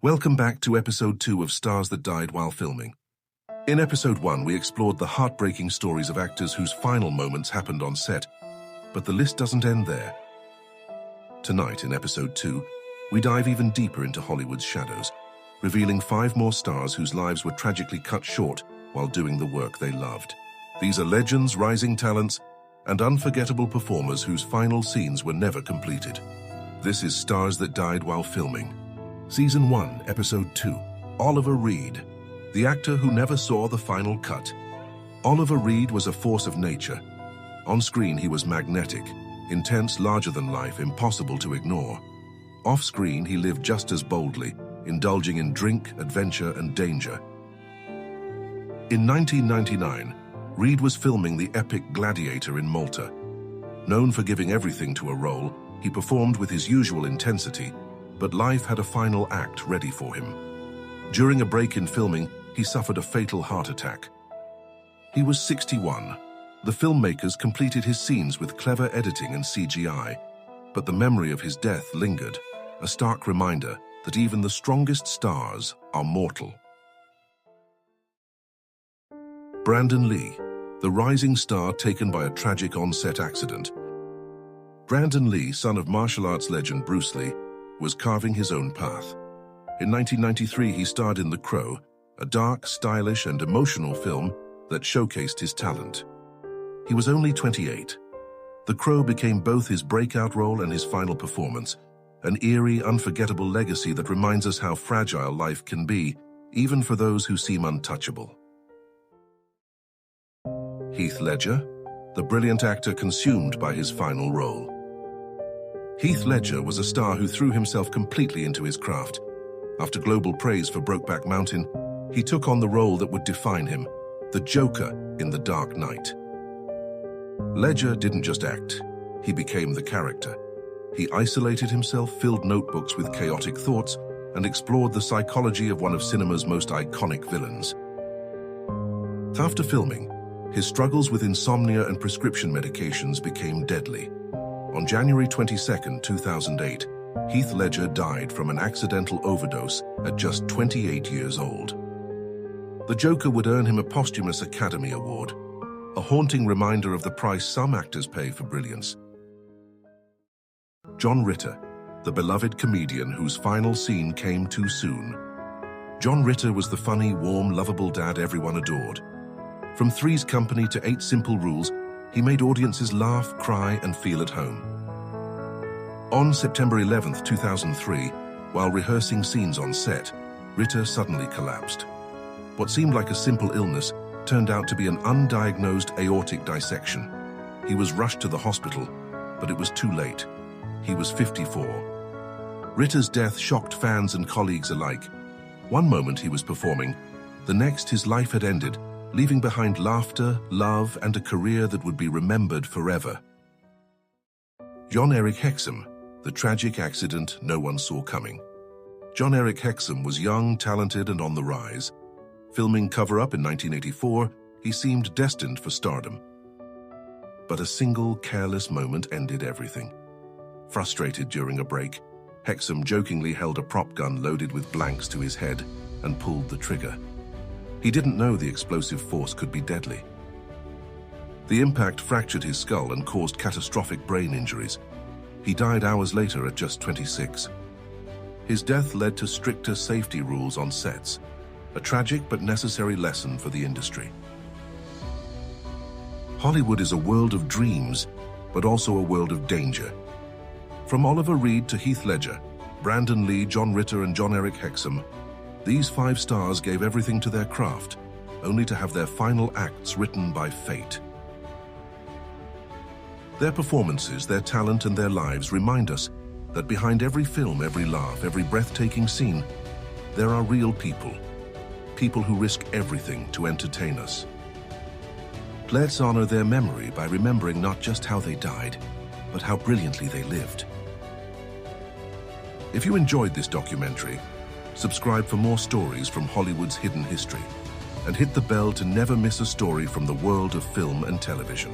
Welcome back to episode 2 of Stars That Died While Filming. In episode 1, we explored the heartbreaking stories of actors whose final moments happened on set, but the list doesn't end there. Tonight, in episode 2, we dive even deeper into Hollywood's shadows, revealing 5 more stars whose lives were tragically cut short while doing the work they loved. These are legends, rising talents, and unforgettable performers whose final scenes were never completed. This is Stars That Died While Filming. Season 1, Episode 2, Oliver Reed, the actor who never saw the final cut. Oliver Reed was a force of nature. On screen, he was magnetic, intense, larger than life, impossible to ignore. Off screen, he lived just as boldly, indulging in drink, adventure, and danger. In 1999, Reed was filming the epic Gladiator in Malta. Known for giving everything to a role, he performed with his usual intensity, but life had a final act ready for him. During a break in filming, he suffered a fatal heart attack. He was 61. The filmmakers completed his scenes with clever editing and CGI, but the memory of his death lingered, a stark reminder that even the strongest stars are mortal. Brandon Lee, the rising star taken by a tragic on-set accident. Brandon Lee, son of martial arts legend Bruce Lee, was carving his own path. In 1993, he starred in The Crow, a dark, stylish, and emotional film that showcased his talent. He was only 28. The Crow became both his breakout role and his final performance, an eerie, unforgettable legacy that reminds us how fragile life can be, even for those who seem untouchable. Heath Ledger, the brilliant actor consumed by his final role. Heath Ledger was a star who threw himself completely into his craft. After global praise for Brokeback Mountain, he took on the role that would define him, the Joker in The Dark Knight. Ledger didn't just act, he became the character. He isolated himself, filled notebooks with chaotic thoughts, and explored the psychology of one of cinema's most iconic villains. After filming, his struggles with insomnia and prescription medications became deadly. On January 22, 2008, Heath Ledger died from an accidental overdose at just 28 years old. The Joker would earn him a posthumous Academy Award, a haunting reminder of the price some actors pay for brilliance. John Ritter, the beloved comedian whose final scene came too soon. John Ritter was the funny, warm, lovable dad everyone adored. From Three's Company to 8 Simple Rules, he made audiences laugh, cry, and feel at home. On September 11, 2003, while rehearsing scenes on set, Ritter suddenly collapsed. What seemed like a simple illness turned out to be an undiagnosed aortic dissection. He was rushed to the hospital, but it was too late. He was 54. Ritter's death shocked fans and colleagues alike. One moment he was performing, the next his life had ended, leaving behind laughter, love, and a career that would be remembered forever. Jon Erik Hexum, the tragic accident no one saw coming. Jon Erik Hexum was young, talented, and on the rise. Filming Cover Up in 1984, he seemed destined for stardom. But a single careless moment ended everything. Frustrated during a break, Hexum jokingly held a prop gun loaded with blanks to his head and pulled the trigger. He didn't know the explosive force could be deadly. The impact fractured his skull and caused catastrophic brain injuries. He died hours later at just 26. His death led to stricter safety rules on sets, a tragic but necessary lesson for the industry. Hollywood is a world of dreams, but also a world of danger. From Oliver Reed to Heath Ledger, Brandon Lee, John Ritter, and Jon Erik Hexum, these 5 stars gave everything to their craft, only to have their final acts written by fate. Their performances, their talent, and their lives remind us that behind every film, every laugh, every breathtaking scene, there are real people. People who risk everything to entertain us. Let's honor their memory by remembering not just how they died, but how brilliantly they lived. If you enjoyed this documentary, subscribe for more stories from Hollywood's hidden history, and hit the bell to never miss a story from the world of film and television.